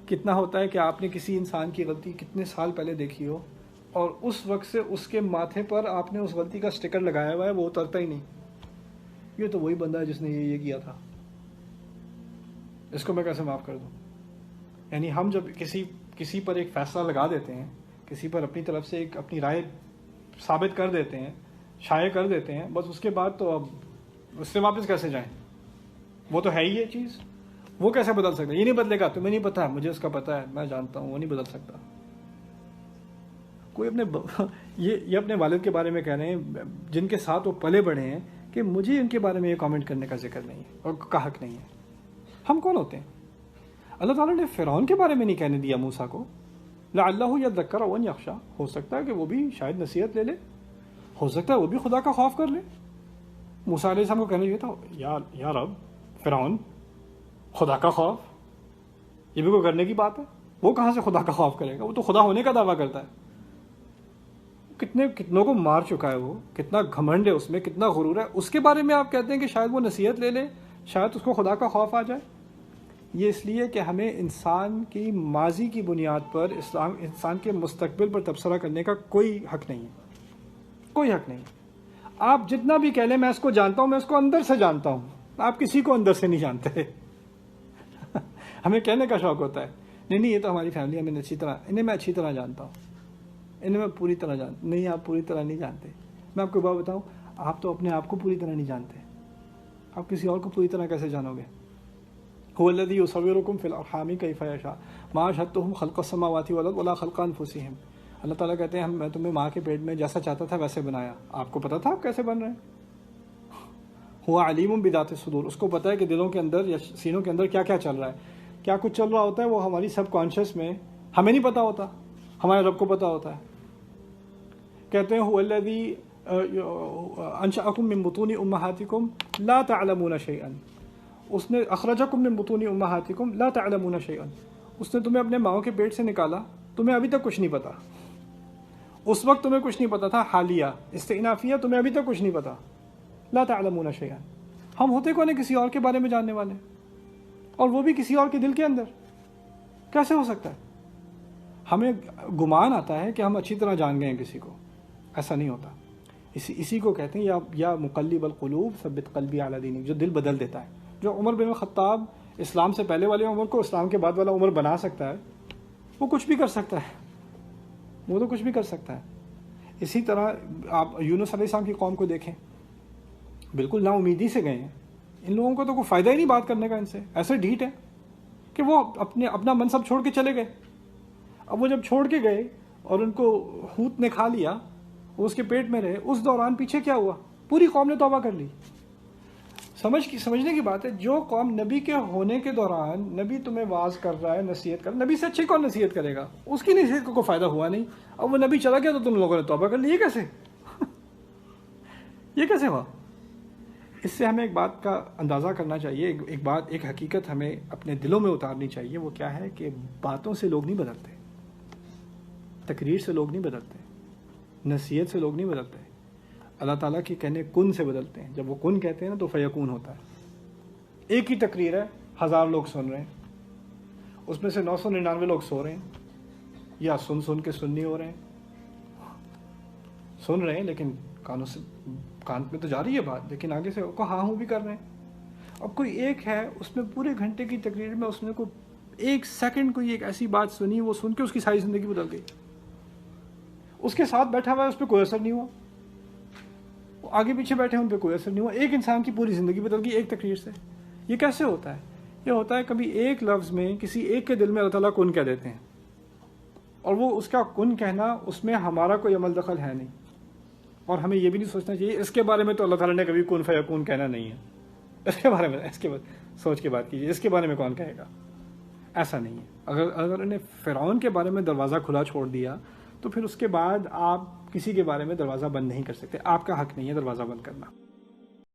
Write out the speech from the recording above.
کتنا ہوتا ہے کہ آپ نے کسی انسان کی غلطی کتنے سال پہلے دیکھی ہو اور اس وقت سے اس کے ماتھے پر آپ نے اس غلطی کا سٹیکر لگایا ہوا ہے، وہ اترتا ہی نہیں. یہ تو وہی بندہ ہے جس نے یہ کیا تھا، اس کو میں کیسے معاف کر دوں؟ یعنی ہم جب کسی پر ایک فیصلہ لگا دیتے ہیں، کسی پر اپنی طرف سے ایک اپنی رائے ثابت کر دیتے ہیں، شائع کر دیتے ہیں، بس اس کے بعد تو اب اس سے واپس کیسے جائیں؟ وہ تو ہے ہی یہ چیز، وہ کیسے بدل سکتا ہے؟ یہ نہیں بدلے گا، تمہیں نہیں پتا ہے، مجھے اس کا پتا ہے، میں جانتا ہوں، وہ نہیں بدل سکتا. کوئی یہ اپنے والد کے بارے میں کہہ رہے ہیں جن کے ساتھ وہ پلے بڑھے ہیں کہ مجھے ان کے بارے میں یہ کامنٹ کرنے کا ذکر نہیں ہے اور کا حق نہیں ہے. ہم کون ہوتے ہیں؟ اللہ تعالیٰ نے فرعون کے بارے میں نہیں کہنے دیا موسیٰ کو، لعلہ یذکر او یخشی، ہو سکتا ہے کہ وہ بھی شاید نصیحت لے لے، ہو سکتا ہے وہ بھی خدا کا خوف کر لے. موسیٰ علیہ السلام کو کہنا چاہیے تھا یا رب، فرعون خدا کا خوف، یہ بھی کوئی کرنے کی بات ہے؟ وہ کہاں سے خدا کا خوف کرے گا؟ وہ تو خدا ہونے کا دعویٰ کرتا ہے. کتنوں کو مار چکا ہے، وہ کتنا گھمنڈ ہے اس میں، کتنا غرور ہے، اس کے بارے میں آپ کہتے ہیں کہ شاید وہ نصیحت لے لے، شاید اس کو خدا کا خوف آ جائے. یہ اس لیے کہ ہمیں انسان کی ماضی کی بنیاد پر انسان کے مستقبل پر تبصرہ کرنے کا کوئی حق نہیں ہے، کوئی حق نہیں. آپ جتنا بھی کہہ لیں میں اس کو جانتا ہوں، میں اس کو اندر سے جانتا ہوں، آپ کسی کو اندر سے نہیں جانتے. ہمیں کہنے کا شوق ہوتا ہے نہیں یہ تو ہماری فیملی، ہمیں انہیں میں اچھی طرح جانتا ہوں، انہیں میں پوری طرح جانتا. نہیں، آپ پوری طرح نہیں جانتے. میں آپ کو بات بتاؤں، آپ تو اپنے آپ کو پوری طرح نہیں جانتے، آپ کسی اور کو پوری طرح کیسے جانو گے؟ هو الذی یصورکم فی الارحام کیف یشاء ما اشہدتہم خلق السماوات والارض ولا خلق انفسہم. اللہ تعالیٰ کہتے ہیں میں تمہیں ماں کے پیٹ میں جیسا چاہتا تھا ویسے بنایا، آپ کو پتا تھا آپ کیسے بن رہے ہیں؟ هو علیم بذات الصدور، اس کو پتا ہے کہ دلوں کے اندر یا سینوں کے اندر کیا کیا چل رہا ہے، کیا کچھ چل رہا ہوتا ہے. وہ ہماری سب کانشیس میں ہمیں نہیں پتا ہوتا، ہمارے رب کو پتا ہوتا ہے. کہتے ہیں هو الذی انشأکم من بطون امہاتکم لا تعلمون شیئا، اس نے اخرجکم من بطون امہاتکم لا تعلمون شیئا، اس نے تمہیں اپنے ماؤں کے پیٹ سے نکالا، تمہیں ابھی تک کچھ نہیں پتا. اس وقت تمہیں کچھ نہیں پتا تھا، حالیہ استئنافیہ، تمہیں ابھی تک کچھ نہیں پتا. لا تعلمون شیئا، ہم ہوتے کون ہیں کسی اور کے بارے میں جاننے والے، اور وہ بھی کسی اور کے دل کے اندر؟ کیسے ہو سکتا ہے؟ ہمیں گمان آتا ہے کہ ہم اچھی طرح جان گئے ہیں کسی کو، ایسا نہیں ہوتا. اسی کو کہتے ہیں یا مقلب القلوب ثبت قلبی علی دینک، جو دل بدل دیتا ہے. جو عمر بن الخطاب اسلام سے پہلے والے عمر کو اسلام کے بعد والا عمر بنا سکتا ہے، وہ کچھ بھی کر سکتا ہے، وہ تو کچھ بھی کر سکتا ہے. اسی طرح آپ یونس علیہ السلام کی قوم کو دیکھیں، بالکل نا امیدی سے گئے ہیں. ان لوگوں کو تو کوئی فائدہ ہی نہیں بات کرنے کا ان سے، ایسے ڈھیٹ ہے کہ وہ اپنا منصب چھوڑ کے چلے گئے. اب وہ جب چھوڑ کے گئے اور ان کو حوت نے کھا لیا، وہ اس کے پیٹ میں رہے، اس دوران پیچھے کیا ہوا؟ پوری قوم نے توبہ کر لی. سمجھنے کی بات ہے، جو قوم نبی کے ہونے کے دوران نبی تمہیں واعظ کر رہا ہے، نصیحت کر، نبی سے اچھی کون نصیحت کرے گا؟ اس کی نصیحت کو کوئی فائدہ ہوا نہیں. اب وہ نبی چلا گیا تو تم لوگوں نے توبہ کر لی. یہ کیسے یہ کیسے ہوا؟ اس سے ہمیں ایک بات کا اندازہ کرنا چاہیے، ایک حقیقت ہمیں اپنے دلوں میں اتارنی چاہیے. وہ کیا ہے کہ باتوں سے لوگ نہیں بدلتے، تقریر سے لوگ نہیں بدلتے، نصیحت سے لوگ نہیں بدلتے. اللہ تعالیٰ کے کہنے کن سے بدلتے ہیں. جب وہ کن کہتے ہیں نا تو فیکون ہوتا ہے. ایک ہی تقریر ہے، 1000 لوگ سن رہے ہیں، اس میں سے 999 لوگ سو رہے ہیں، یا سن کے سنی ہو رہے ہیں، سن رہے ہیں لیکن کان میں تو جا رہی ہے بات، لیکن آگے سے ہاں ہوں بھی کر رہے ہیں. اب کوئی ایک ہے، اس میں پورے گھنٹے کی تقریر میں اس نے کوئی 1 سیکنڈ کوئی ایک ایسی بات سنی، وہ سن کے اس کی ساری زندگی بدل گئی. اس کے ساتھ بیٹھا ہوا ہے، اس پہ کوئی اثر نہیں ہوا. آگے پیچھے بیٹھے ہیں، ان پہ کوئی اثر نہیں ہوا. ایک انسان کی پوری زندگی بدل گئی ایک تقریر سے. یہ کیسے ہوتا ہے؟ یہ ہوتا ہے کبھی ایک لفظ میں کسی ایک کے دل میں اللہ تعالیٰ کن کہہ دیتے ہیں، اور وہ اس کا کن کہنا، اس میں ہمارا کوئی عمل دخل ہے نہیں. اور ہمیں یہ بھی نہیں سوچنا چاہیے اس کے بارے میں تو اللہ تعالیٰ نے کبھی کن فیکون کہنا نہیں ہے، اس کے بارے میں سوچ کے بات کیجیے، اس کے بارے میں کون کہے گا؟ ایسا نہیں ہے. اگر انہیں فرعون کے بارے میں دروازہ کھلا چھوڑ دیا تو پھر اس کے بعد آپ کسی کے بارے میں دروازہ بند نہیں کر سکتے. آپ کا حق نہیں ہے دروازہ بند کرنا.